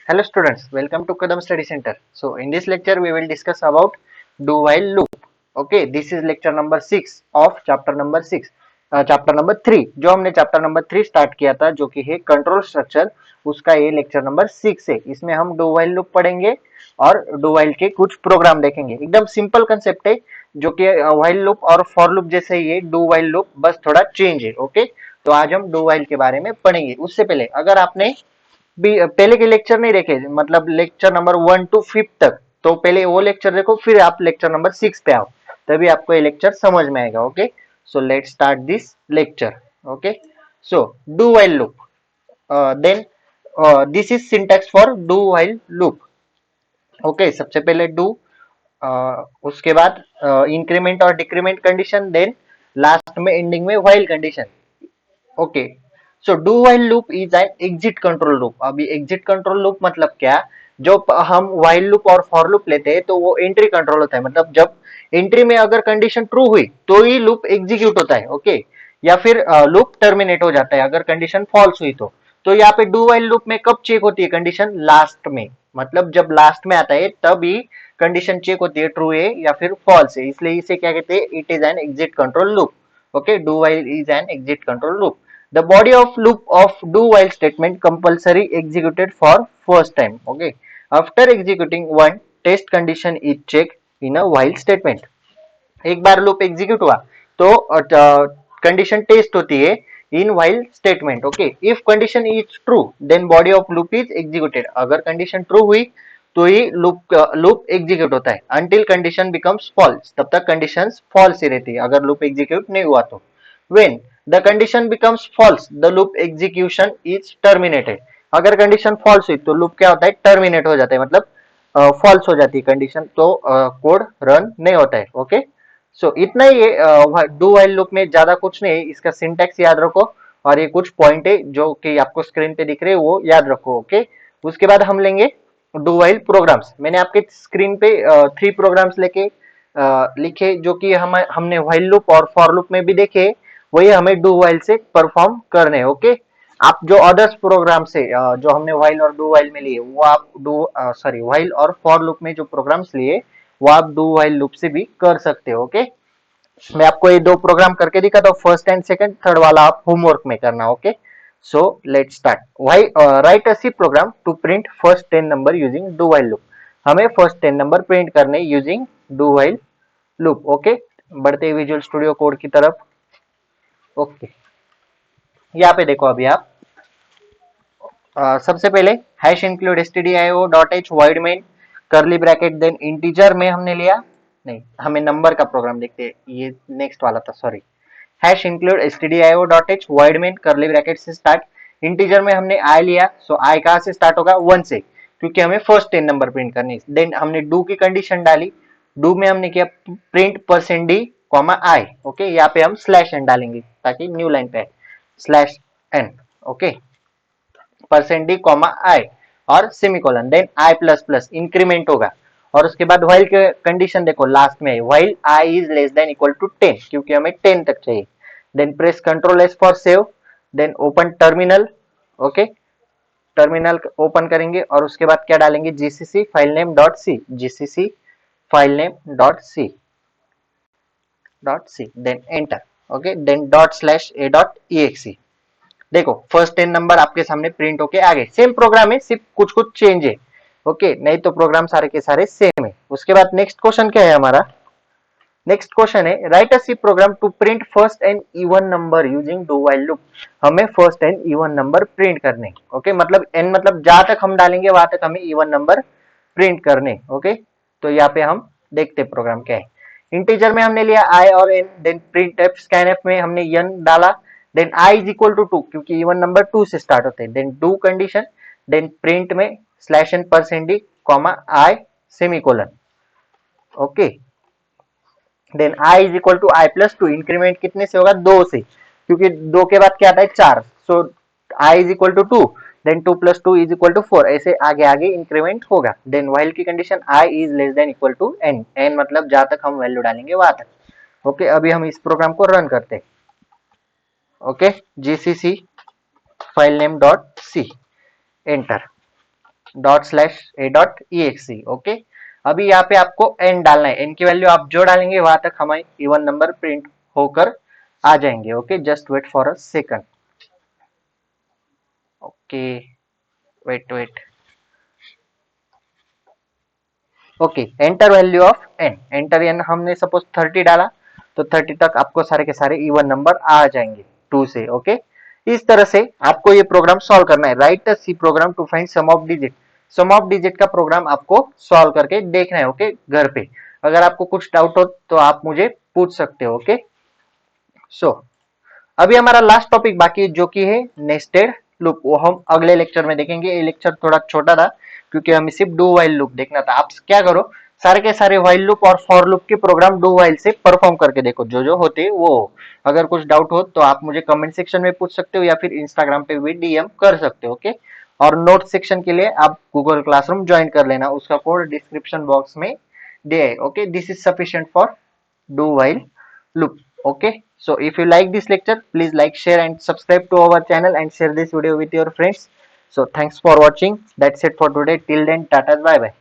Hello students, welcome to Kadam Study Center. So in this lecture we will discuss about do while loop. Okay, this is lecture number 6 of chapter number 6. Chapter number 3 जो हमने chapter number 3 start किया था जो कि है control structure, उसका ये lecture number 6 है। इसमें हम डू वाइल लूप पढ़ेंगे और डू वाइल के कुछ प्रोग्राम देखेंगे। एकदम सिंपल कंसेप्ट है जो कि वाइल लूप और फॉर लूप जैसे ही है, डू वाइल लूप बस थोड़ा चेंज है। ओके, तो आज हम डू वाइल के बारे में पढ़ेंगे। उससे पहले अगर आपने भी पहले के लेक्चर नहीं देखे, मतलब लेक्चर नंबर 1 to 5 तक, तो पहले वो लेक्चर देखो, फिर आप लेक्चर नंबर 6 पे आओ, तभी आपको ये लेक्चर समझ में आएगा। Okay, so let's start this lecture. Okay, so do while loop, then this is syntax for do while loop. Okay, सबसे पहले डू, उसके बाद इंक्रीमेंट और डिक्रीमेंट कंडीशन, देन लास्ट में एंडिंग में while condition. Okay, so do while loop is an exit control loop. अभी exit control loop मतलब क्या? जो हम व्हाइल लूप और फॉर लूप लेते हैं तो वो एंट्री कंट्रोल होता है, मतलब जब एंट्री में अगर कंडीशन ट्रू हुई तो ही लूप एग्जीक्यूट होता है। ओके, या फिर लूप टर्मिनेट हो जाता है अगर कंडीशन फॉल्स हुई तो यहाँ पे डू व्हाइल लूप में कब चेक होती है कंडीशन? लास्ट में, मतलब जब लास्ट में आता है तभी कंडीशन चेक होती है ट्रू है या फिर फॉल्स है, इसलिए इसे क्या कहते हैं? It is an exit control loop. Okay, do while is an exit control loop. The body of loop of do while statement compulsory executed for first time. Okay, after executing one test condition is checked in a while statement. एक बार loop execute हुआ तो condition test होती है in while statement. Okay, if condition is true then body of loop is executed. अगर condition true हुई तो ही loop execute होता है। अंटिल कंडीशन बिकम्स फॉल्स, तब तक कंडीशन फॉल्स ही रहती है अगर लूप एग्जीक्यूट नहीं हुआ तो। When the condition becomes false the loop execution is terminated. अगर कंडीशन फॉल्स हुई तो लूप क्या होता है? टर्मिनेट हो जाता है, मतलब फॉल्स हो जाती है कंडीशन, तो कोड रन नहीं होता है। ओके, सो इतना ही है डू व्हाइल लूप में, ज्यादा कुछ नहीं है। इसका सिंटैक्स याद रखो और ये कुछ पॉइंट है जो कि आपको स्क्रीन पे दिख रहे हैं वो याद रखो। ओके, उसके बाद हम लेंगे डू व्हाइल प्रोग्राम्स। मैंने आपके स्क्रीन पे 3 प्रोग्राम्स लेके लिखे जो कि हमने व्हाइल लूप और फॉर लूप में भी देखे, वही हमें डू व्हाइल से परफॉर्म करने। ओके, आप जो अदर्स प्रोग्राम से जो हमने व्हाइल और डू व्हाइल में लिए वो आप व्हाइल और फॉर लूप में जो प्रोग्राम्स लिए वो आप डू व्हाइल लूप से भी कर सकते हो। ओके, मैं आपको ये 2 प्रोग्राम करके दिखाता हूँ, फर्स्ट एंड सेकंड, थर्ड वाला आप होमवर्क में करना। Okay, so let's start. Why write a C program to print first 10 number using do while loop. हमें फर्स्ट 10 नंबर प्रिंट करने using do while loop. Okay, बढ़ते विजुअल स्टूडियो कोड की तरफ। Okay, यहाँ पे देखो अभी आप सबसे पहले hash include stdio dot H void main curly bracket, then integer में हमने लिया, नहीं हमें नंबर का प्रोग्राम देखते हैं, ये नेक्स्ट वाला था, sorry. Hash include stdio dot H void main curly bracket से स्टार्ट, इंटीजर में हमने आई लिया, सो आई कहां से स्टार्ट होगा? 1 से, क्योंकि हमें फर्स्ट 10 नंबर प्रिंट करनी। देन हमने डू की कंडीशन डाली, डू में हमने किया print percent D comma I. Okay, यहाँ पे हम स्लैश एन डालेंगे ताकि न्यू लाइन पे slash N. Okay, percent D comma I और semicolon, then I plus plus increment होगा, और उसके बाद व्हाइल के कंडीशन देखो लास्ट में, while I is less than equal to 10, क्योंकि हमें 10 तक चाहिए। Then press control S for save, then open terminal. Okay, terminal open करेंगे और उसके बाद क्या डालेंगे? GCC file name dot C, GCC file name dot C, then enter. Okay, then dot slash A dot E exe. देखो first 10 number आपके सामने print होके आ गए। सेम प्रोग्राम है, सिर्फ कुछ कुछ चेंज है। ओके, नहीं तो प्रोग्राम सारे के सारे सेम है। उसके बाद नेक्स्ट क्वेश्चन क्या है हमारा? नेक्स्ट क्वेश्चन है write a C program to print first and even number using do while loop. हमें first and even number print करने। ओके, मतलब एन मतलब जहां तक हम डालेंगे वहां तक हमें इवन नंबर प्रिंट करने। ओके, तो यहाँ पे हम देखते प्रोग्राम क्या है। इंटीजर में हमने लिया आई और N, then print F scanf में हमने एन डाला, then I is equal to 2, क्योंकि इवन नंबर 2 से स्टार्ट होते हैं, then do condition, then print में slash N percent D comma I semicolon. Okay, then I is equal to I plus 2, increment कितने से होगा? 2 से, क्योंकि 2 के बाद क्या आता है? 4, so I is equal to 2, then 2 plus 2 is equal to 4, ऐसे आगे आगे इंक्रीमेंट होगा। देन व्हाइल की condition I is less than equal to N, N मतलब जहां तक हम वैल्यू डालेंगे वहां तक। ओके, अभी हम इस प्रोग्राम को रन करते हैं। Okay, GCC file name dot C, enter. Dot slash A dot E X E. Okay, अभी यहाँ पे आपको एन डालना है, एन की वैल्यू आप जो डालेंगे वहां तक हमारे इवन नंबर प्रिंट होकर आ जाएंगे। Okay, just wait for a second. Okay, wait wait. Okay, enter value of N, enter N हमने सपोज 30 डाला तो 30 तक आपको सारे के सारे इवन नंबर आ जाएंगे 2 से। ओके, इस तरह से आपको ये प्रोग्राम सॉल्व करना है। Write a C program to find sum of digit, sum of digit का प्रोग्राम आपको सॉल्व करके देखना है। ओके, घर पे अगर आपको कुछ डाउट हो तो आप मुझे पूछ सकते हो। ओके, सो अभी हमारा लास्ट टॉपिक बाकी है जो कि है नेस्टेड लूप, वो हम अगले लेक्चर में देखेंगे। ये लेक्चर थोड़ा छोटा था क्योंकि हमें सिर्फ डू वाइल लूप देखना था। आप क्या करो, सारे के सारे वाइल लूप और फॉर लूप के प्रोग्राम डू वाइल से परफॉर्म करके देखो, जो जो होते वो। अगर कुछ डाउट हो तो आप मुझे कमेंट सेक्शन में पूछ सकते हो या फिर इंस्टाग्राम पे भी डीएम कर सकते हो। ओके, और नोट सेक्शन के लिए आप गूगल क्लासरूम ज्वाइन कर लेना, उसका कोड डिस्क्रिप्शन बॉक्स में दे है। Okay, this is sufficient for do while loop. Okay, so if you like this lecture, please like, share and subscribe to our channel and share this video with your friends. So thanks for watching. That's it for today. Till then, tata, bye bye.